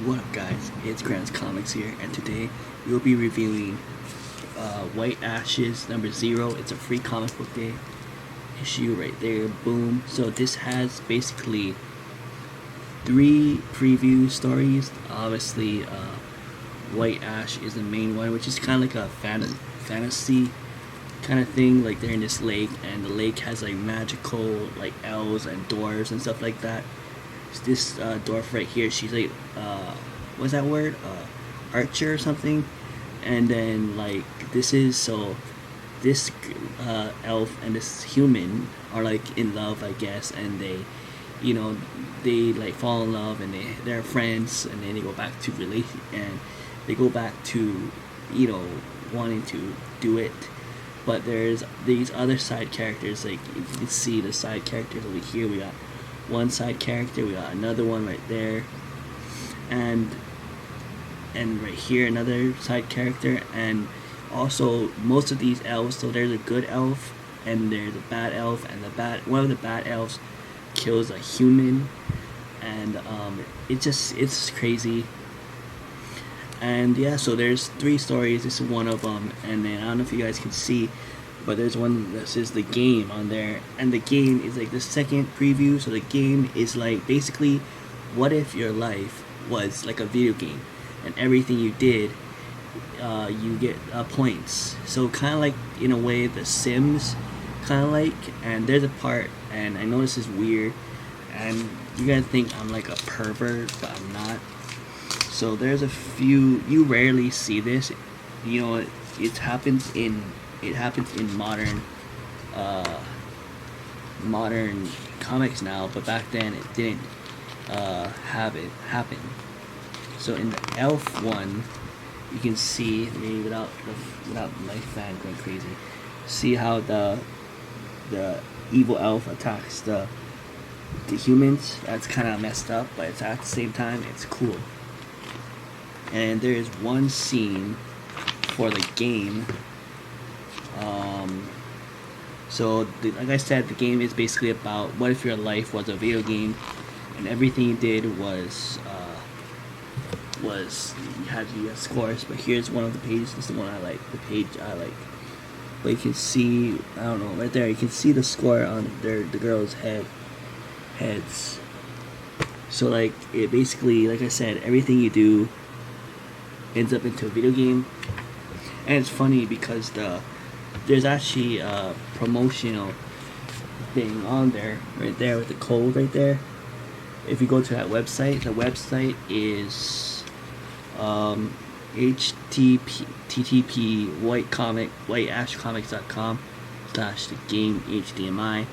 What up guys, it's Grant's Comics here, and today we'll be reviewing White Ashes number 0. It's a free comic book day issue right there, boom. So this has basically 3 preview stories. Obviously, White Ash is the main one, which is kind of like a fantasy kind of thing. Like they're in this lake, and the lake has like magical like elves and dwarves and stuff like that. This dwarf right here, she's like what's that word, archer or something. And then like this elf and this human are like in love, I guess, and they like fall in love, and they're friends, and then they go back to wanting to do it. But there's these other side characters. Like you can see the side characters over here. We got one side character, we got another one right there, and right here another side character. And also most of these elves, so there's a good elf and there's a bad elf, and one of the bad elves kills a human, and it's crazy. And yeah, so there's 3 stories. This is one of them, and then I don't know if you guys can see, but there's one that says the game on there, and the game is like the second preview. So the game is like basically, what if your life was like a video game, and everything you did, you get points. So kind of like in a way The Sims, kind of like. And there's a part, and I know this is weird, and you're gonna think I'm like a pervert, but I'm not. So there's a few, you rarely see this, it happens in modern comics now, but back then it didn't have it happen. So in the elf one, you can see, maybe without my fan going crazy, see how the evil elf attacks the humans. That's kind of messed up, but it's at the same time it's cool. And there is one scene for the game. Like I said, the game is basically about what if your life was a video game, and everything you did was you had scores. But here's one of the pages. This is the one I like. The page I like. But you can see, I don't know, right there. You can see the score on the girls' heads. So like it basically, like I said, everything you do ends up into a video game. And it's funny because there's actually a promotional thing on there, right there with the code right there. If you go to that website, the website is http whiteashcomics.com/the-game-hdmi.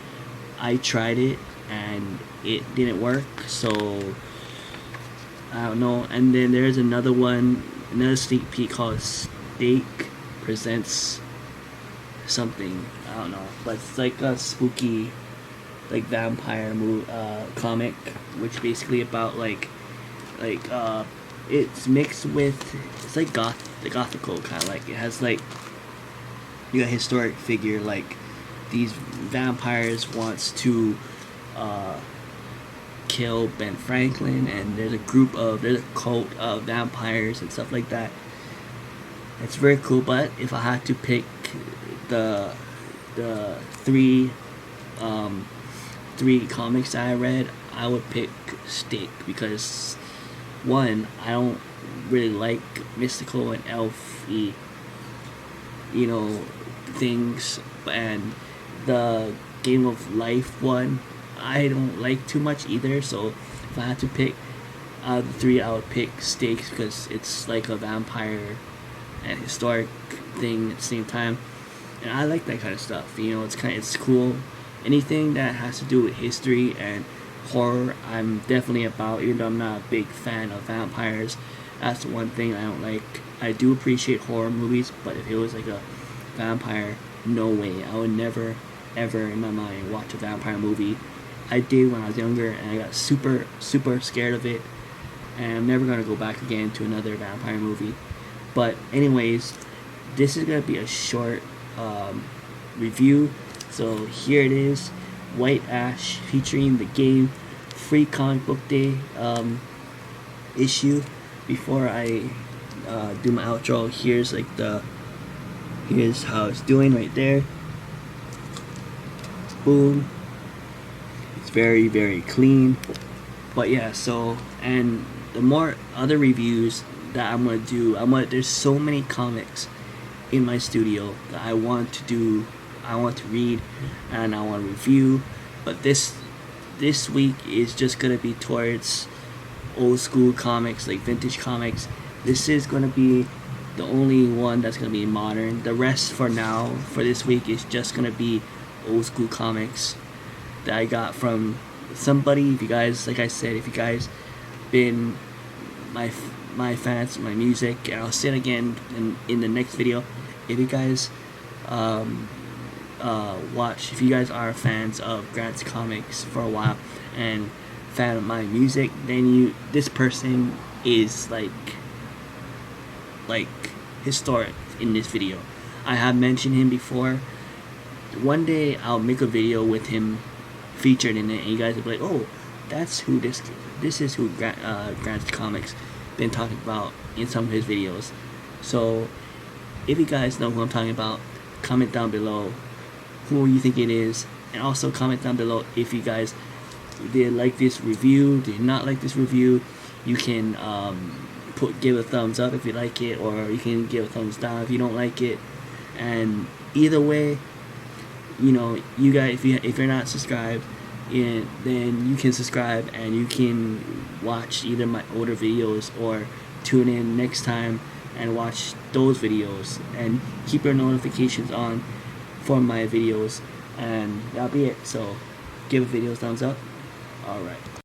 I tried it and it didn't work, so I don't know. And then there's another sneak peek called Stake Presents something, I don't know, but it's like a spooky like vampire comic, which basically about it's mixed with, it's like the gothical kind of, like it has like, you got a historic figure, like these vampires wants to kill Ben Franklin, and there's a cult of vampires and stuff like that. It's very cool. But if I had to pick the 3 comics that I read, I would pick Stake, because one, I don't really like mystical and elfy things, and the Game of Life one I don't like too much either. So if I had to pick out of the 3, I would pick Stakes, because it's like a vampire and historic thing at the same time, and I like that kind of stuff. It's cool. Anything that has to do with history and horror, I'm definitely about. Even though I'm not a big fan of vampires, that's the one thing I don't like. I do appreciate horror movies, but if it was like a vampire, no way. I would never ever in my mind watch a vampire movie. I did when I was younger, and I got super scared of it, and I'm never gonna go back again to another vampire movie. But anyways, this is gonna be a short review. So here it is, White Ash featuring the game, free comic book day issue. before I do my outro, here's how it's doing right there. Boom. It's very, very clean. But yeah, so, and the more other reviews that I'm gonna do, there's so many comics in my studio that I want to read, and I want to review. But this week is just gonna be towards old school comics, like vintage comics. This is gonna be the only one that's gonna be modern. The rest for now, for this week, is just gonna be old school comics that I got from somebody. If you guys, like I said, if you guys been my fans, my music, and I'll say it again in the next video. If you guys if you guys are fans of Grant's comics for a while and fan of my music, then this person is like historic in this video. I have mentioned him before. One day I'll make a video with him featured in it, and you guys will be like, oh, that's who this is who Grant's comics been talking about in some of his videos. So if you guys know who I'm talking about, comment down below who you think it is, and also comment down below if you guys did like this review, did not like this review. You can give a thumbs up if you like it, or you can give a thumbs down if you don't like it. And either way, you know, you guys, if you're not subscribed, then you can subscribe and you can watch either my older videos or tune in next time and watch those videos, and keep your notifications on for my videos, and that'll be it. So give a video a thumbs up. Alright.